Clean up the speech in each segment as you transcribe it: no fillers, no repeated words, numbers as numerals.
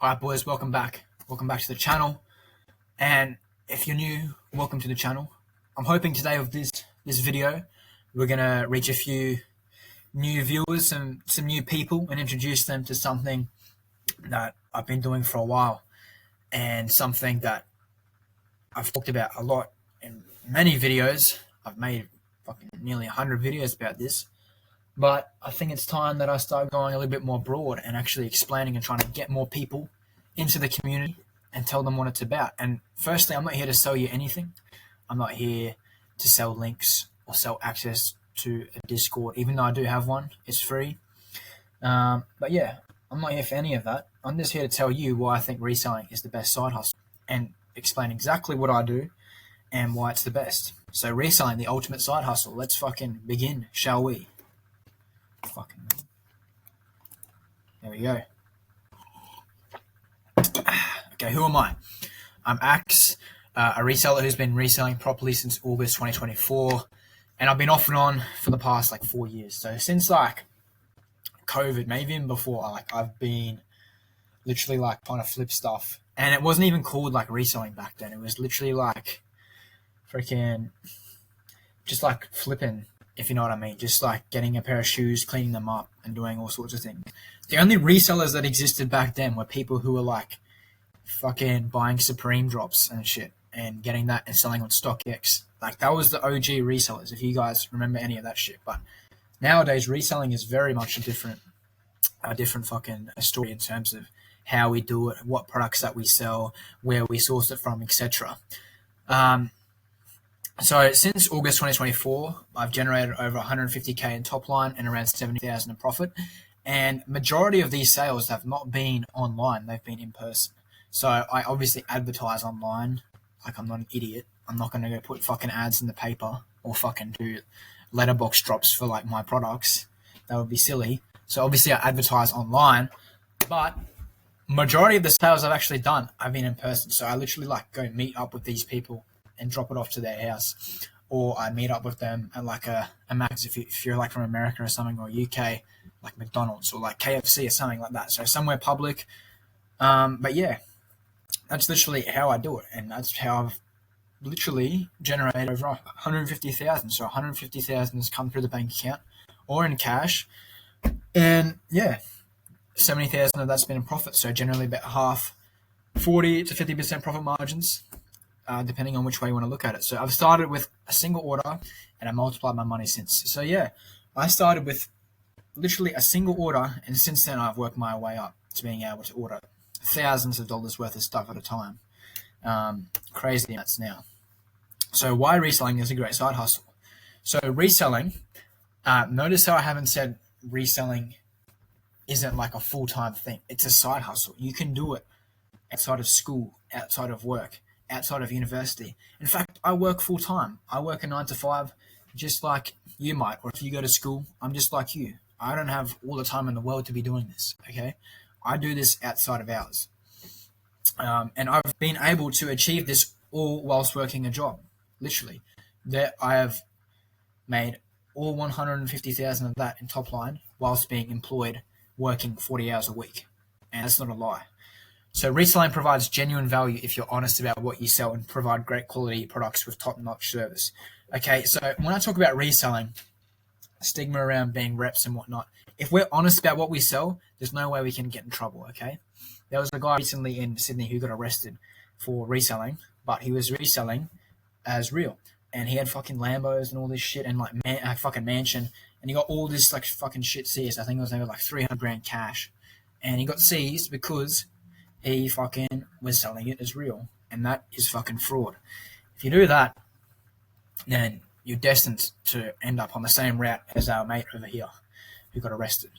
Alright boys, welcome back. Welcome back to the channel. And if you're new, welcome to the channel. I'm hoping today with this video, we're gonna reach a few new viewers, some new people, and introduce them to something that I've been doing for a while, and something that I've talked about a lot in many videos. I've made fucking nearly 100 videos about this. But I think it's time that I start going a little bit more broad and actually explaining and trying to get more people into the community and tell them what it's about. And firstly, I'm not here to sell you anything. I'm not here to sell links or sell access to a Discord, even though I do have one. It's free. But yeah, I'm not here for any of that. I'm just here to tell you why I think reselling is the best side hustle and explain exactly what I do and why it's the best. So reselling, the ultimate side hustle. Let's fucking begin, shall we? Fucking there we go. Okay, who am I? I'm Axe, a reseller who's been reselling properly since August 2024, and I've been off and on for the past 4 years. So since COVID, maybe even before, I've been literally trying to flip stuff, and it wasn't even called reselling back then. It was literally freaking just flipping, if you know what I mean. Just getting a pair of shoes, cleaning them up, and doing all sorts of things. The only resellers that existed back then were people who were fucking buying Supreme drops and shit and getting that and selling on StockX. That was the OG resellers, if you guys remember any of that shit. But nowadays, reselling is very much a different fucking story in terms of how we do it, what products that we sell, where we source it from, etc. So since August 2024, I've generated over 150k in top line and around 70,000 in profit. And majority of these sales have not been online; they've been in person. So I obviously advertise online. I'm not an idiot. I'm not going to go put fucking ads in the paper or fucking do letterbox drops for my products. That would be silly. So obviously I advertise online, but majority of the sales I've actually done, I've been in person. So I literally go meet up with these people and drop it off to their house, or I meet up with them at a Max if you're from America or something, or UK, McDonald's or KFC or something like that. So somewhere public. But yeah, that's literally how I do it, and that's how I've literally generated over 150,000. So 150,000 has come through the bank account or in cash, and yeah, 70,000 of that's been in profit. So generally about half, 40 to 50% profit margins, depending on which way you want to look at it. So I've started with a single order, and I multiplied my money since. So yeah, I started with literally a single order, and since then I've worked my way up to being able to order thousands of dollars worth of stuff at a time. Crazy amounts now. So why reselling is a great side hustle? So reselling, notice how I haven't said reselling isn't a full-time thing. It's a side hustle. You can do it outside of school, outside of work, outside of university. In fact, I work full-time. I work a 9 to 5, just like you might. Or if you go to school, I'm just like you. I don't have all the time in the world to be doing this, okay? I do this outside of hours. And I've been able to achieve this all whilst working a job, literally. That I have made all 150,000 of that in top line whilst being employed, working 40 hours a week. And that's not a lie. So reselling provides genuine value if you're honest about what you sell and provide great quality products with top-notch service. Okay, so when I talk about reselling, stigma around being reps and whatnot, if we're honest about what we sell, there's no way we can get in trouble, okay? There was a guy recently in Sydney who got arrested for reselling, but he was reselling as real. And he had fucking Lambos and all this shit and a fucking mansion, and he got all this fucking shit seized. I think it was over 300 grand cash. And he got seized because he fucking was selling it as real. And that is fucking fraud. If you do that, then you're destined to end up on the same route as our mate over here who got arrested.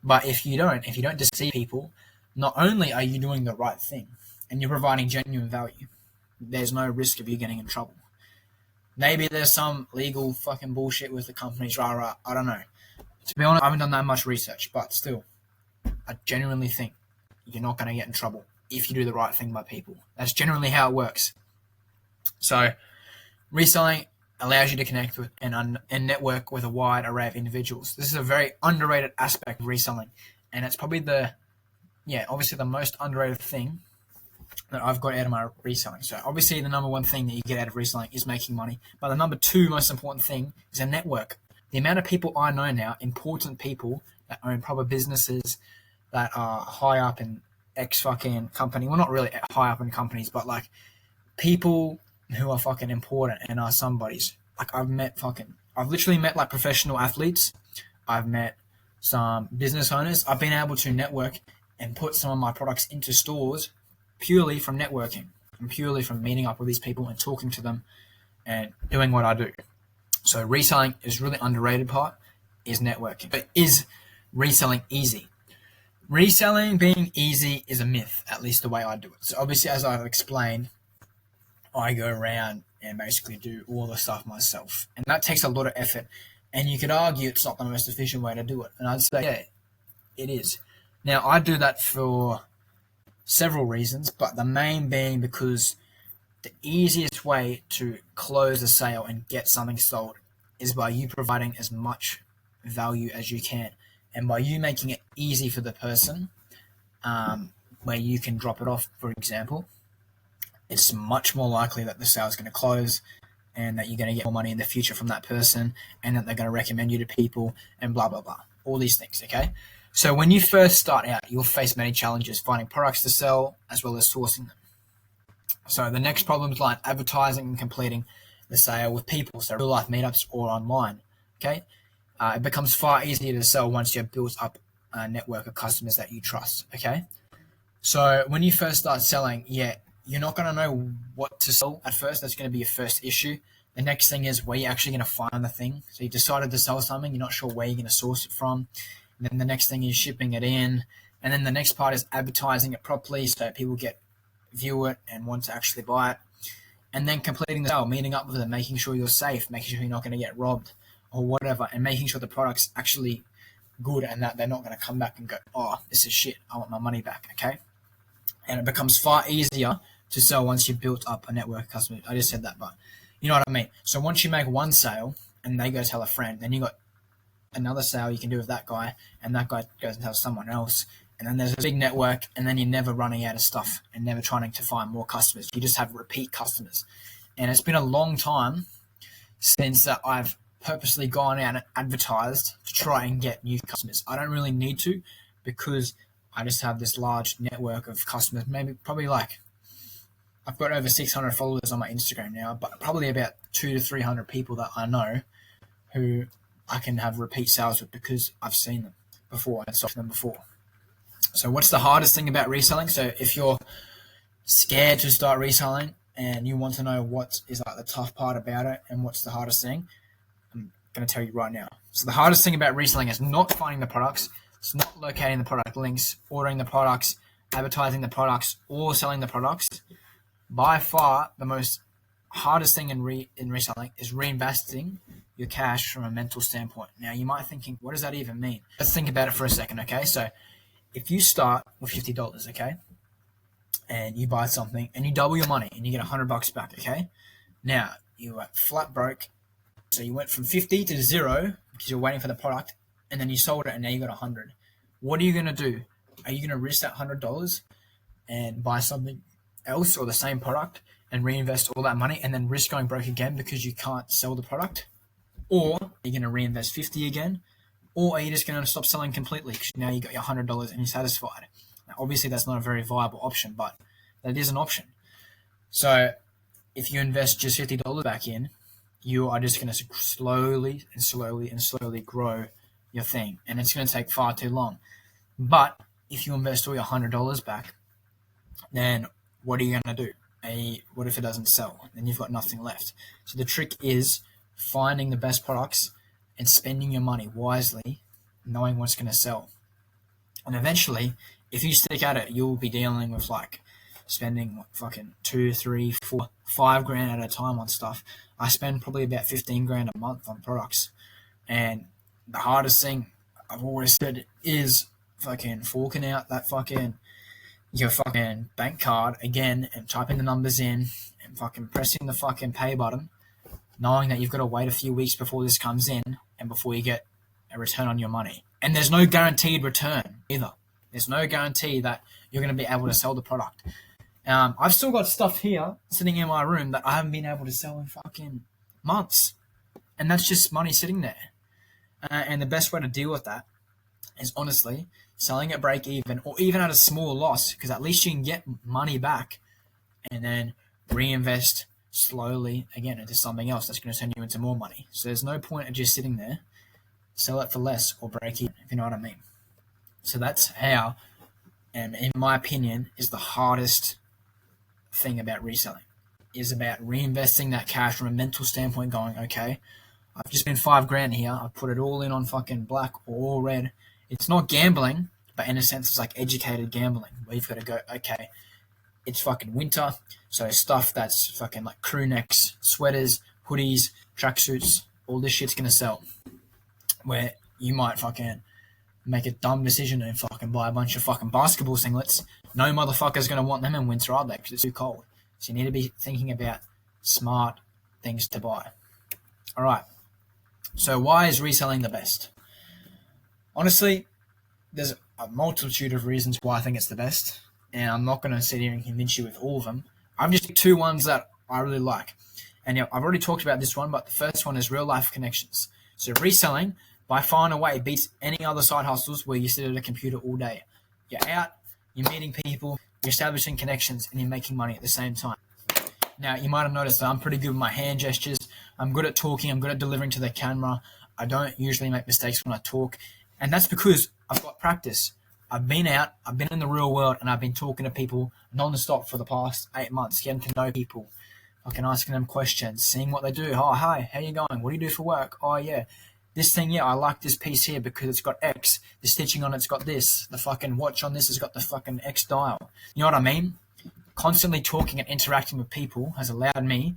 But if you don't deceive people, not only are you doing the right thing and you're providing genuine value, there's no risk of you getting in trouble. Maybe there's some legal fucking bullshit with the companies, I don't know. To be honest, I haven't done that much research, but still, I genuinely think you're not going to get in trouble if you do the right thing by people. That's generally how it works. So, reselling allows you to connect with and network with a wide array of individuals. This is a very underrated aspect of reselling, and it's probably the yeah, obviously the most underrated thing that I've got out of my reselling. So obviously the number one thing that you get out of reselling is making money. But the number two most important thing is a network. The amount of people I know now, important people that own proper businesses that are high up in X fucking company. Well, not really high up in companies, but like people who are fucking important and are somebody's. Like I've literally met like professional athletes. I've met some business owners. I've been able to network and put some of my products into stores purely from networking and purely from meeting up with these people and talking to them and doing what I do. So reselling is really underrated part is networking. But is reselling easy? Reselling being easy is a myth, at least the way I do it. So obviously, as I've explained, I go around and basically do all the stuff myself. And that takes a lot of effort. And you could argue it's not the most efficient way to do it. And I'd say, yeah, it is. Now, I do that for several reasons, but the main being because the easiest way to close a sale and get something sold is by you providing as much value as you can. And by you making it easy for the person, where you can drop it off, for example, it's much more likely that the sale is going to close and that you're going to get more money in the future from that person and that they're going to recommend you to people and blah, blah, blah. All these things, okay? So when you first start out, you'll face many challenges finding products to sell as well as sourcing them. So the next problems like advertising and completing the sale with people, so real life meetups or online, okay? It becomes far easier to sell once you've built up a network of customers that you trust, okay? So when you first start selling, yeah, you're not going to know what to sell at first. That's going to be your first issue. The next thing is where you're actually going to find the thing. So you decided to sell something, you're not sure where you're going to source it from. And then the next thing is shipping it in. And then the next part is advertising it properly so people view it and want to actually buy it. And then completing the sale, meeting up with them, making sure you're safe, making sure you're not going to get robbed or whatever, and making sure the product's actually good and that they're not going to come back and go, oh, this is shit, I want my money back, okay? And it becomes far easier to sell once you've built up a network of customers. I just said that, but you know what I mean. So once you make one sale and they go tell a friend, then you got another sale you can do with that guy, and that guy goes and tells someone else. And then there's a big network, and then you're never running out of stuff and never trying to find more customers. You just have repeat customers. And it's been a long time since I've purposely gone out and advertised to try and get new customers. I don't really need to because I just have this large network of customers, probably like I've got over 600 followers on my Instagram now, but probably about 200 to 300 people that I know who I can have repeat sales with because I've seen them before and sold them before. So what's the hardest thing about reselling? So if you're scared to start reselling and you want to know what is like the tough part about it and what's the hardest thing, I'm going to tell you right now. So the hardest thing about reselling is not finding the products. It's not locating the product links, ordering the products, advertising the products, or selling the products. By far, the most hardest thing in reselling is reinvesting your cash from a mental standpoint. Now, you might be thinking, what does that even mean? Let's think about it for a second, okay? So if you start with $50, okay, and you buy something and you double your money and you get $100 back, okay? Now, you were flat broke. So you went from 50 to 0 because you're waiting for the product, and then you sold it and now you got 100. What are you going to do? Are you going to risk that $100 and buy something else or the same product and reinvest all that money and then risk going broke again because you can't sell the product? Or are you going to reinvest 50 again? Or are you just going to stop selling completely because now you got your $100 and you're satisfied? Now, obviously, that's not a very viable option, but that is an option. So if you invest just $50 back in, you are just going to slowly and slowly and slowly grow your thing. And it's going to take far too long. But if you invest all your $100 back, then what are you going to do? What if it doesn't sell? Then you've got nothing left. So the trick is finding the best products and spending your money wisely, knowing what's going to sell. And eventually, if you stick at it, you'll be dealing with like spending fucking 2, 3, 4, 5 grand at a time on stuff. I spend probably about 15 grand a month on products. And the hardest thing I've always said is fucking forking out that your fucking bank card again and typing the numbers in and fucking pressing the fucking pay button, knowing that you've got to wait a few weeks before this comes in and before you get a return on your money. And there's no guaranteed return either. There's no guarantee that you're going to be able to sell the product. I've still got stuff here sitting in my room that I haven't been able to sell in fucking months. And that's just money sitting there. And the best way to deal with that is honestly selling at break even or even at a small loss, because at least you can get money back and then reinvest slowly again into something else that's going to turn you into more money. So there's no point of just sitting there. Sell it for less or break even, if you know what I mean. So that's how, and in my opinion, is the hardest thing about reselling, is about reinvesting that cash from a mental standpoint, going, okay, I've just been $5,000 here. I put it all in on fucking black or all red. It's not gambling, but in a sense, it's like educated gambling, where you've got to go, okay, it's fucking winter, so stuff that's fucking like crew necks, sweaters, hoodies, tracksuits, all this shit's gonna sell. Where you might fucking make a dumb decision and fucking buy a bunch of fucking basketball singlets. No motherfucker's gonna want them in winter, are they? Because it's too cold. So you need to be thinking about smart things to buy. All right. So why is reselling the best? Honestly, there's a multitude of reasons why I think it's the best, and I'm not going to sit here and convince you with all of them. I've just picked 2 ones that I really like. And I've already talked about this one, but the first one is real life connections. So reselling, by far and away, beats any other side hustles where you sit at a computer all day. You're out, you're meeting people, you're establishing connections, and you're making money at the same time. Now, you might have noticed that I'm pretty good with my hand gestures. I'm good at talking. I'm good at delivering to the camera. I don't usually make mistakes when I talk. And that's because I've got practice. I've been out, I've been in the real world, and I've been talking to people non-stop for the past 8 months, getting to know people, fucking asking them questions, seeing what they do. Oh, hi, how you going? What do you do for work? Oh, yeah. This thing, yeah, I like this piece here because it's got X. The stitching on it's got this. The fucking watch on this has got the fucking X dial. You know what I mean? Constantly talking and interacting with people has allowed me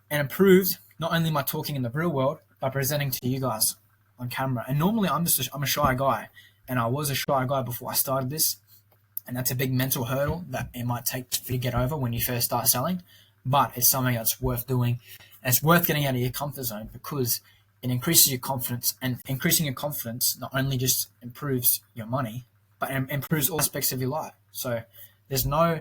and improved not only my talking in the real world, but presenting to you guys on camera. And normally I'm a shy guy, and I was a shy guy before I started this, and that's a big mental hurdle that it might take to get over when you first start selling, but it's something that's worth doing, and it's worth getting out of your comfort zone because it increases your confidence, and increasing your confidence not only just improves your money, but improves all aspects of your life. So there's no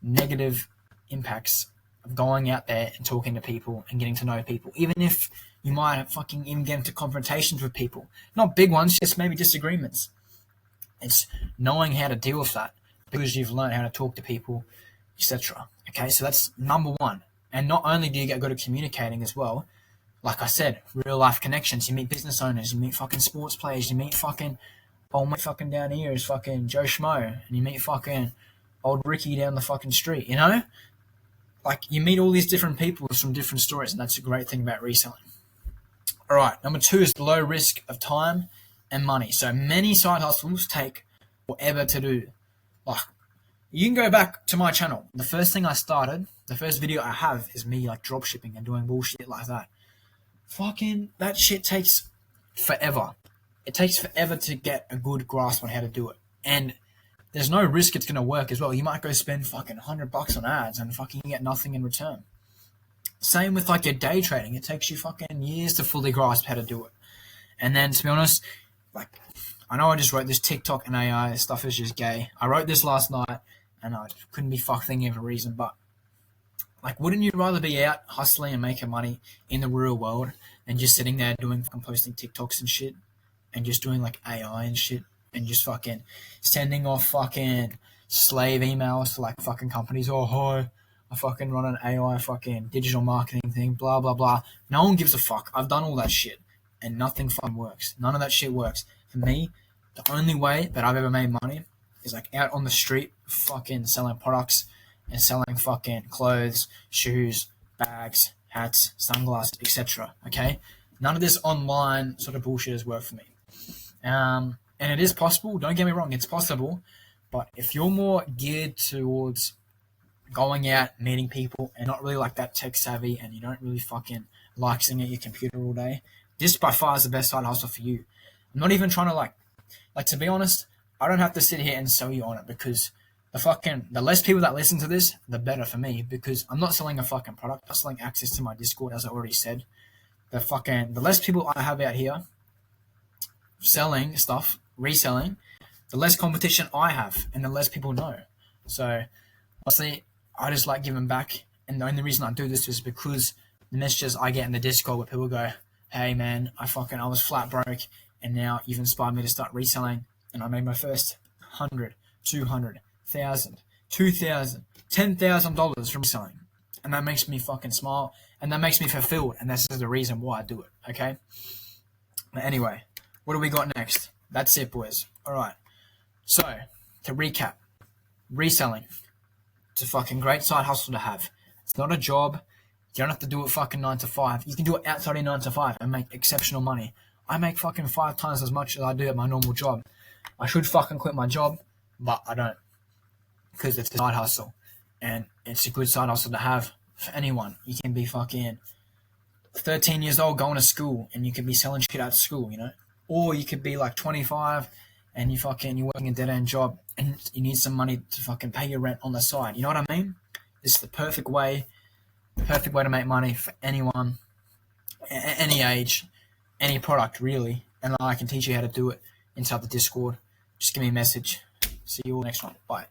negative impacts of going out there and talking to people and getting to know people, even if you might fucking even get into confrontations with people. Not big ones, just maybe disagreements. It's knowing how to deal with that because you've learned how to talk to people, etc. Okay, so that's number one. And not only do you get good at communicating as well, like I said, real life connections. You meet business owners, you meet fucking sports players, you meet fucking old mate fucking down here is fucking Joe Schmo, and you meet fucking old Ricky down the fucking street, you know? Like, you meet all these different people from different stories, and that's a great thing about reselling. All right, number 2 is the low risk of time and money. So many side hustles take forever to do. Like, you can go back to my channel. The first thing I started, the first video I have is me like drop shipping and doing bullshit like that. Fucking, that shit takes forever. It takes forever to get a good grasp on how to do it. And there's no risk it's going to work as well. You might go spend fucking $100 on ads and fucking get nothing in return. Same with like your day trading. It takes you fucking years to fully grasp how to do it. And then to be honest, like, I know I just wrote this TikTok and AI stuff is just gay. I wrote this last night and I couldn't be fucked thinking of a reason, but like, wouldn't you rather be out hustling and making money in the real world than just sitting there doing fucking posting TikToks and shit and just doing like AI and shit and just fucking sending off fucking slave emails to like fucking companies? Oh, hi, I fucking run an AI fucking digital marketing thing, blah, blah, blah. No one gives a fuck. I've done all that shit and nothing fucking works. None of that shit works. For me, the only way that I've ever made money is like out on the street fucking selling products and selling fucking clothes, shoes, bags, hats, sunglasses, etc. Okay? None of this online sort of bullshit has worked for me. And it is possible, don't get me wrong, it's possible, but if you're more geared towards going out, meeting people, and not really like that tech savvy, and you don't really fucking like sitting at your computer all day, this by far is the best side hustle for you. I'm not even trying to like to be honest, I don't have to sit here and sell you on it, because the less people that listen to this, the better for me, because I'm not selling a fucking product, I'm selling access to my Discord, as I already said. The less people I have out here selling stuff, reselling, the less competition I have and the less people know. So honestly, I just like giving back. And the only reason I do this is because the messages I get in the Discord where people go, hey man, I was flat broke and now you've inspired me to start reselling. And I made my first 100, 200, 1,000, 2,000, $10,000 from reselling. And that makes me fucking smile and that makes me fulfilled. And that's the reason why I do it. Okay. But anyway, what do we got next? That's it, boys. All right. So to recap, reselling. It's a fucking great side hustle to have. It's not a job. You don't have to do it fucking 9 to 5. You can do it outside of 9 to 5 and make exceptional money. I make fucking 5 times as much as I do at my normal job. I should fucking quit my job, but I don't. Because it's a side hustle. And it's a good side hustle to have for anyone. You can be fucking 13 years old going to school and you can be selling shit at school, you know? Or you could be like 25 and you're working a dead-end job and you need some money to fucking pay your rent on the side. You know what I mean? This is the perfect way to make money for anyone, any age, any product really. And I can teach you how to do it inside the Discord. Just give me a message. See you all next one. Bye.